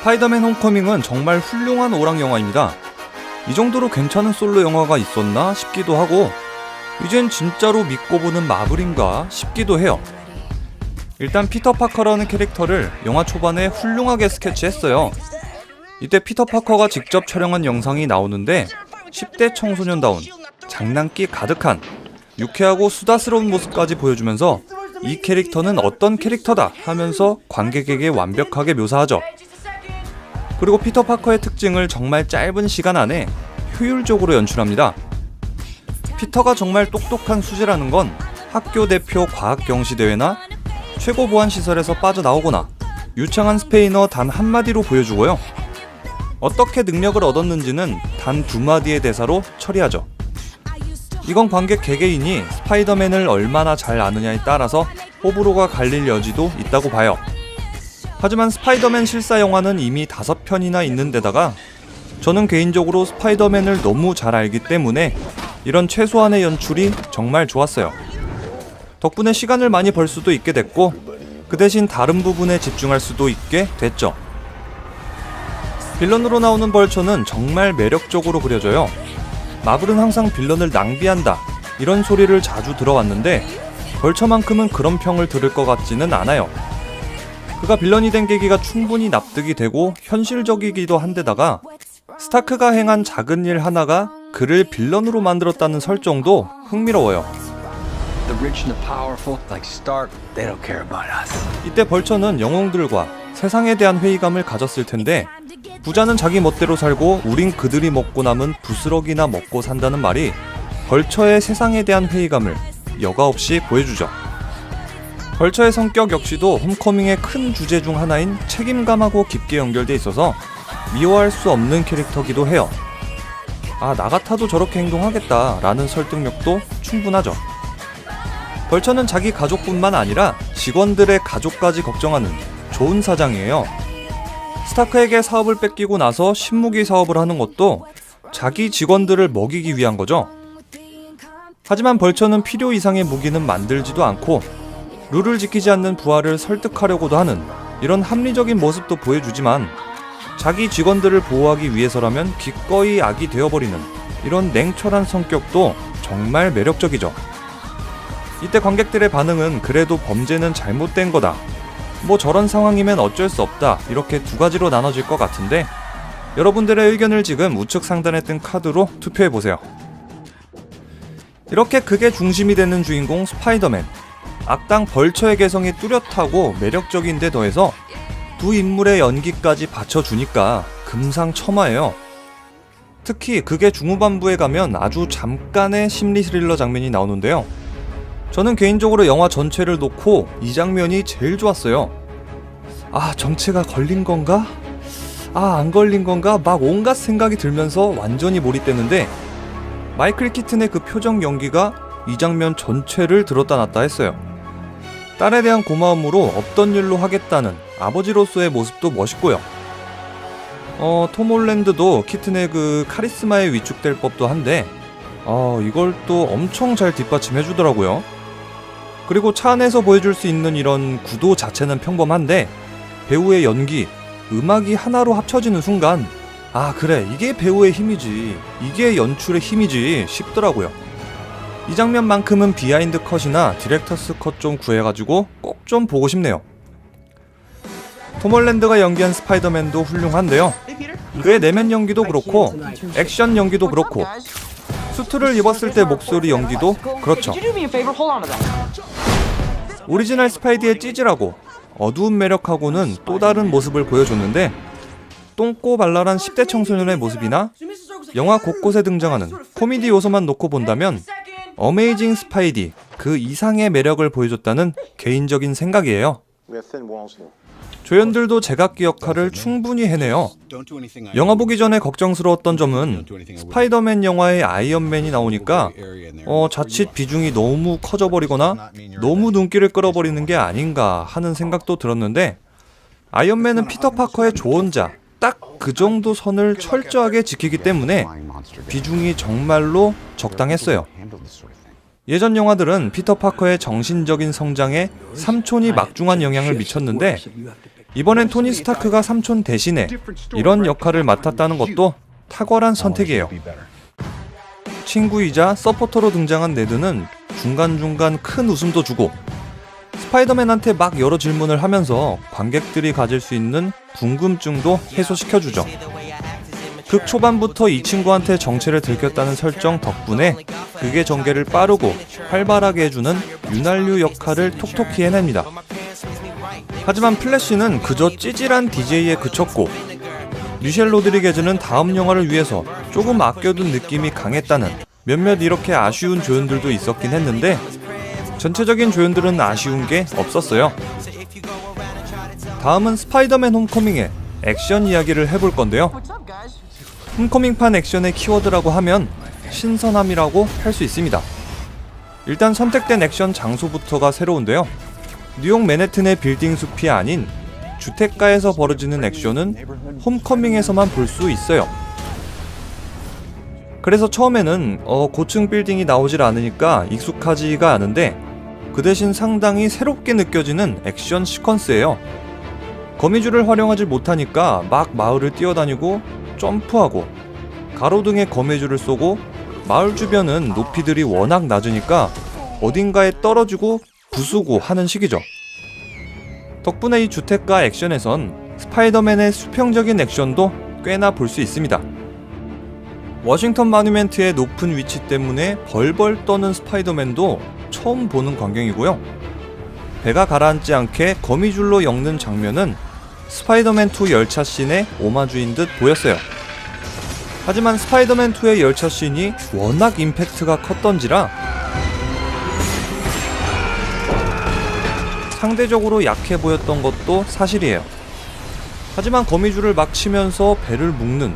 스파이더맨 홈커밍은 정말 훌륭한 오락 영화입니다. 이 정도로 괜찮은 솔로 영화가 있었나 싶기도 하고 이젠 진짜로 믿고 보는 마블인가 싶기도 해요. 일단 피터 파커라는 캐릭터를 영화 초반에 훌륭하게 스케치했어요. 이때 피터 파커가 직접 촬영한 영상이 나오는데 10대 청소년다운 장난기 가득한 유쾌하고 수다스러운 모습까지 보여주면서 이 캐릭터는 어떤 캐릭터다 하면서 관객에게 완벽하게 묘사하죠. 그리고 피터 파커의 특징을 정말 짧은 시간 안에 효율적으로 연출합니다. 피터가 정말 똑똑한 수재라는 건 학교 대표 과학경시대회나 최고 보안시설에서 빠져나오거나 유창한 스페인어 단 한마디로 보여주고요. 어떻게 능력을 얻었는지는 단 2마디의 대사로 처리하죠. 이건 관객 개개인이 스파이더맨을 얼마나 잘 아느냐에 따라서 호불호가 갈릴 여지도 있다고 봐요. 하지만 스파이더맨 실사 영화는 이미 5편이나 있는 데다가 저는 개인적으로 스파이더맨을 너무 잘 알기 때문에 이런 최소한의 연출이 정말 좋았어요. 덕분에 시간을 많이 벌 수도 있게 됐고 그 대신 다른 부분에 집중할 수도 있게 됐죠. 빌런으로 나오는 벌처는 정말 매력적으로 그려져요. 마블은 항상 빌런을 낭비한다 이런 소리를 자주 들어왔는데 벌처만큼은 그런 평을 들을 것 같지는 않아요. 그가 빌런이 된 계기가 충분히 납득이 되고 현실적이기도 한데다가 스타크가 행한 작은 일 하나가 그를 빌런으로 만들었다는 설정도 흥미로워요. 이때 벌처는 영웅들과 세상에 대한 회의감을 가졌을 텐데 부자는 자기 멋대로 살고 우린 그들이 먹고 남은 부스러기나 먹고 산다는 말이 벌처의 세상에 대한 회의감을 여과 없이 보여주죠. 벌처의 성격 역시도 홈커밍의 큰 주제 중 하나인 책임감하고 깊게 연결돼 있어서 미워할 수 없는 캐릭터기도 해요. 아, 나 같아도 저렇게 행동하겠다 라는 설득력도 충분하죠. 벌처는 자기 가족뿐만 아니라 직원들의 가족까지 걱정하는 좋은 사장이에요. 스타크에게 사업을 뺏기고 나서 신무기 사업을 하는 것도 자기 직원들을 먹이기 위한 거죠. 하지만 벌처는 필요 이상의 무기는 만들지도 않고 룰을 지키지 않는 부하를 설득하려고도 하는 이런 합리적인 모습도 보여주지만 자기 직원들을 보호하기 위해서라면 기꺼이 악이 되어버리는 이런 냉철한 성격도 정말 매력적이죠. 이때 관객들의 반응은 그래도 범죄는 잘못된 거다, 뭐 저런 상황이면 어쩔 수 없다 이렇게 2가지로 나눠질 것 같은데 여러분들의 의견을 지금 우측 상단에 뜬 카드로 투표해보세요. 이렇게 극의 중심이 되는 주인공 스파이더맨, 악당 벌처의 개성이 뚜렷하고 매력적인 데 더해서 두 인물의 연기까지 받쳐주니까 금상첨화예요. 특히 극의 중후반부에 가면 아주 잠깐의 심리 스릴러 장면이 나오는데요. 저는 개인적으로 영화 전체를 놓고 이 장면이 제일 좋았어요. 아, 정체가 걸린 건가? 아, 안 걸린 건가? 막 온갖 생각이 들면서 완전히 몰입됐는데 마이클 키튼의 그 표정 연기가 이 장면 전체를 들었다 놨다 했어요. 딸에 대한 고마움으로 없던 일로 하겠다는 아버지로서의 모습도 멋있고요. 톰 홀랜드도 키튼의 그 카리스마에 위축될 법도 한데 이걸 또 엄청 잘 뒷받침해주더라고요. 그리고 차 안에서 보여줄 수 있는 이런 구도 자체는 평범한데 배우의 연기, 음악이 하나로 합쳐지는 순간 아, 그래, 이게 배우의 힘이지, 이게 연출의 힘이지 싶더라고요. 이 장면만큼은 비하인드 컷이나 디렉터스 컷 좀 구해가지고 꼭 좀 보고 싶네요. 톰 홀랜드가 연기한 스파이더맨도 훌륭한데요. 그의 내면 연기도 그렇고 액션 연기도 그렇고 수트를 입었을 때 목소리 연기도 그렇죠. 오리지널 스파이디의 찌질하고 어두운 매력하고는 또 다른 모습을 보여줬는데 똥꼬 발랄한 10대 청소년의 모습이나 영화 곳곳에 등장하는 코미디 요소만 놓고 본다면 어메이징 스파이디 그 이상의 매력을 보여줬다는 개인적인 생각이에요. 조연들도 제각기 역할을 충분히 해내요. 영화 보기 전에 걱정스러웠던 점은 스파이더맨 영화에 아이언맨이 나오니까 자칫 비중이 너무 커져버리거나 너무 눈길을 끌어버리는 게 아닌가 하는 생각도 들었는데 아이언맨은 피터 파커의 조언자, 딱 그 정도 선을 철저하게 지키기 때문에 비중이 정말로 적당했어요. 예전 영화들은 피터 파커의 정신적인 성장에 삼촌이 막중한 영향을 미쳤는데 이번엔 토니 스타크가 삼촌 대신에 이런 역할을 맡았다는 것도 탁월한 선택이에요. 친구이자 서포터로 등장한 네드는 중간중간 큰 웃음도 주고 스파이더맨한테 막 여러 질문을 하면서 관객들이 가질 수 있는 궁금증도 해소시켜주죠. 극 초반부터 이 친구한테 정체를 들켰다는 설정 덕분에 극의 전개를 빠르고 활발하게 해주는 윤활유 역할을 톡톡히 해냅니다. 하지만 플래시는 그저 찌질한 DJ에 그쳤고 미셸 로드리게즈는 다음 영화를 위해서 조금 아껴둔 느낌이 강했다는 몇몇 이렇게 아쉬운 조연들도 있었긴 했는데 전체적인 조연들은 아쉬운 게 없었어요. 다음은 스파이더맨 홈커밍의 액션 이야기를 해볼 건데요. 홈커밍판 액션의 키워드라고 하면 신선함이라고 할 수 있습니다. 일단 선택된 액션 장소부터가 새로운데요. 뉴욕 맨해튼의 빌딩 숲이 아닌 주택가에서 벌어지는 액션은 홈커밍에서만 볼 수 있어요. 그래서 처음에는 고층 빌딩이 나오질 않으니까 익숙하지가 않은데 그 대신 상당히 새롭게 느껴지는 액션 시퀀스예요. 거미줄을 활용하지 못하니까 막 마을을 뛰어다니고 점프하고 가로등에 거미줄을 쏘고 마을 주변은 높이들이 워낙 낮으니까 어딘가에 떨어지고 부수고 하는 식이죠. 덕분에 이 주택가 액션에선 스파이더맨의 수평적인 액션도 꽤나 볼 수 있습니다. 워싱턴 마뉴멘트의 높은 위치 때문에 벌벌 떠는 스파이더맨도 처음 보는 광경이고요. 배가 가라앉지 않게 거미줄로 엮는 장면은 스파이더맨2 열차 씬의 오마주인 듯 보였어요. 하지만 스파이더맨2의 열차 씬이 워낙 임팩트가 컸던지라 상대적으로 약해 보였던 것도 사실이에요. 하지만 거미줄을 막 치면서 배를 묶는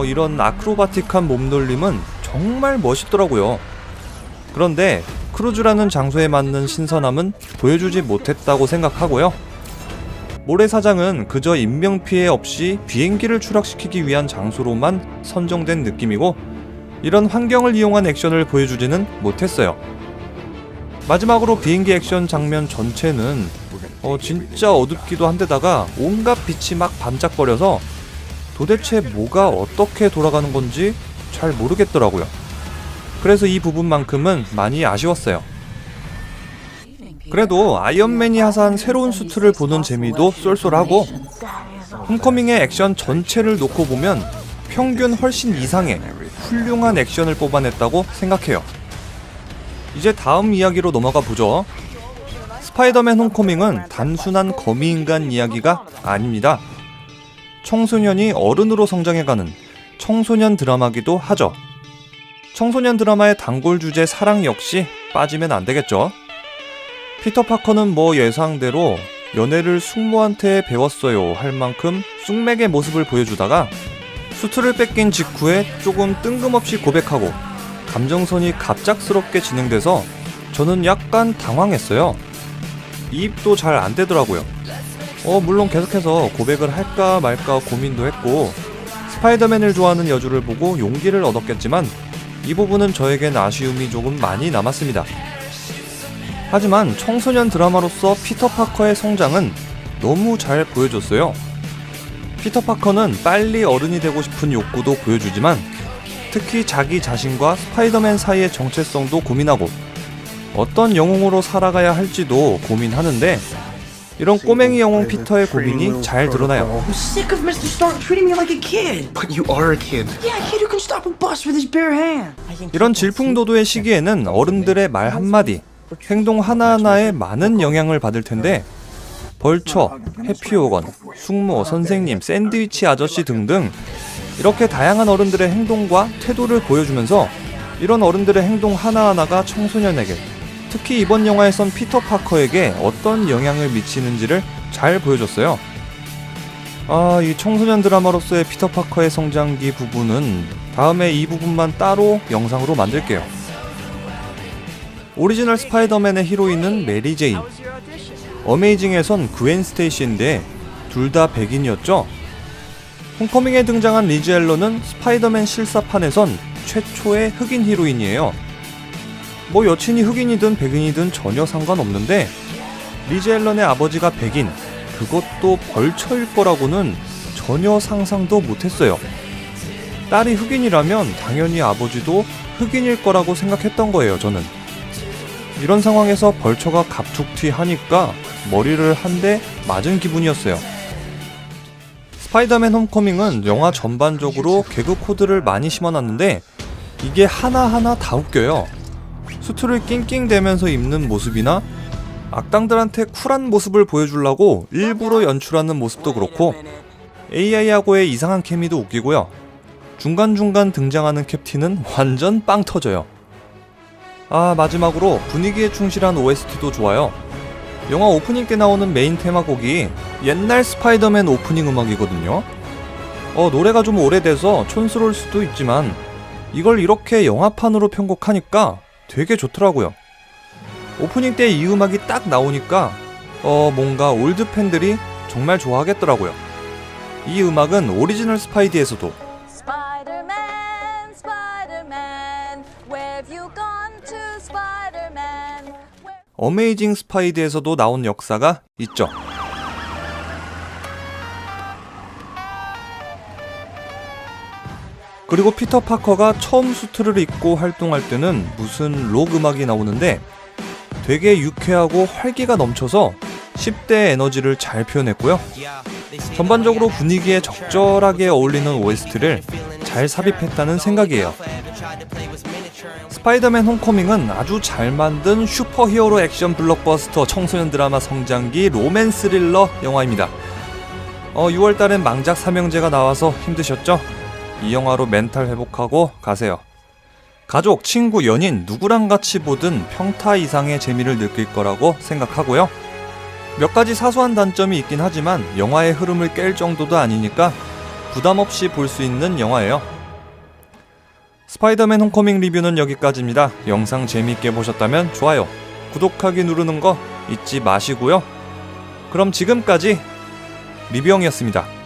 이런 아크로바틱한 몸놀림은 정말 멋있더라고요. 그런데 크루즈라는 장소에 맞는 신선함은 보여주지 못했다고 생각하고요. 모래사장은 그저 인명피해 없이 비행기를 추락시키기 위한 장소로만 선정된 느낌이고 이런 환경을 이용한 액션을 보여주지는 못했어요. 마지막으로 비행기 액션 장면 전체는 진짜 어둡기도 한데다가 온갖 빛이 막 반짝거려서 도대체 뭐가 어떻게 돌아가는 건지 잘 모르겠더라고요. 그래서 이 부분만큼은 많이 아쉬웠어요. 그래도 아이언맨이 하사한 새로운 수트를 보는 재미도 쏠쏠하고 홈커밍의 액션 전체를 놓고 보면 평균 훨씬 이상의 훌륭한 액션을 뽑아냈다고 생각해요. 이제 다음 이야기로 넘어가 보죠. 스파이더맨 홈커밍은 단순한 거미인간 이야기가 아닙니다. 청소년이 어른으로 성장해가는 청소년 드라마기도 하죠. 청소년 드라마의 단골 주제 사랑 역시 빠지면 안 되겠죠. 피터 파커는 뭐 예상대로 연애를 숙모한테 배웠어요 할 만큼 쑥맥의 모습을 보여주다가 수트를 뺏긴 직후에 조금 뜬금없이 고백하고 감정선이 갑작스럽게 진행돼서 저는 약간 당황했어요. 이입도 잘 안 되더라고요. 물론 계속해서 고백을 할까 말까 고민도 했고 스파이더맨을 좋아하는 여주를 보고 용기를 얻었겠지만 이 부분은 저에겐 아쉬움이 조금 많이 남았습니다. 하지만 청소년 드라마로서 피터 파커의 성장은 너무 잘 보여줬어요. 피터 파커는 빨리 어른이 되고 싶은 욕구도 보여주지만 특히 자기 자신과 스파이더맨 사이의 정체성도 고민하고 어떤 영웅으로 살아가야 할지도 고민하는데 이런 꼬맹이 영웅 피터의 고민이 잘 드러나요. I'm sick of Mr. Stark treating me like a kid. But you are a kid. Yeah, a kid who can stop a bus with his bare hand. 이런 질풍노도의 시기에는 어른들의 말 한마디, 행동 하나하나에 많은 영향을 받을 텐데 벌처, 해피오건, 숙모, 선생님, 샌드위치 아저씨 등등 이렇게 다양한 어른들의 행동과 태도를 보여주면서 이런 어른들의 행동 하나하나가 청소년에게 특히 이번 영화에선 피터 파커에게 어떤 영향을 미치는지를 잘 보여줬어요. 이 청소년 드라마로서의 피터 파커의 성장기 부분은 다음에 이 부분만 따로 영상으로 만들게요. 오리지널 스파이더맨의 히로인은 메리 제인, 어메이징에선 그웬 스테이시인데 둘 다 백인이었죠. 홈커밍에 등장한 리즈 앨런은 스파이더맨 실사판에선 최초의 흑인 히로인이에요. 뭐 여친이 흑인이든 백인이든 전혀 상관없는데 리즈 앨런의 아버지가 백인, 그것도 벌처일 거라고는 전혀 상상도 못했어요. 딸이 흑인이라면 당연히 아버지도 흑인일 거라고 생각했던 거예요, 저는. 이런 상황에서 벌처가 갑툭튀 하니까 머리를 한 대 맞은 기분이었어요. 스파이더맨 홈커밍은 영화 전반적으로 개그 코드를 많이 심어놨는데 이게 하나하나 다 웃겨요. 수트를 낑낑대면서 입는 모습이나 악당들한테 쿨한 모습을 보여주려고 일부러 연출하는 모습도 그렇고 AI하고의 이상한 케미도 웃기고요. 중간중간 등장하는 캡틴은 완전 빵 터져요. 마지막으로 분위기에 충실한 OST도 좋아요. 영화 오프닝 때 나오는 메인 테마곡이 옛날 스파이더맨 오프닝 음악이거든요. 노래가 좀 오래돼서 촌스러울 수도 있지만 이걸 이렇게 영화판으로 편곡하니까 되게 좋더라고요. 오프닝 때 이 음악이 딱 나오니까 뭔가 올드 팬들이 정말 좋아하겠더라고요. 이 음악은 오리지널 스파이디에서도 Spider-Man, Spider-Man, where have you gone to, Spider-Man? 어메이징 스파이디에서도 나온 역사가 있죠. 그리고 피터 파커가 처음 수트를 입고 활동할 때는 무슨 록 음악이 나오는데 되게 유쾌하고 활기가 넘쳐서 10대의 에너지를 잘 표현했고요. 전반적으로 분위기에 적절하게 어울리는 OST를 잘 삽입했다는 생각이에요. 스파이더맨 홈커밍은 아주 잘 만든 슈퍼히어로 액션 블록버스터 청소년 드라마 성장기 로맨 스릴러 영화입니다. 6월달엔 망작 삼형제가 나와서 힘드셨죠? 이 영화로 멘탈 회복하고 가세요. 가족, 친구, 연인 누구랑 같이 보든 평타 이상의 재미를 느낄 거라고 생각하고요. 몇 가지 사소한 단점이 있긴 하지만 영화의 흐름을 깰 정도도 아니니까 부담 없이 볼 수 있는 영화예요. 스파이더맨 홈커밍 리뷰는 여기까지입니다. 영상 재미있게 보셨다면 좋아요, 구독하기 누르는 거 잊지 마시고요. 그럼 지금까지 리뷰형이었습니다.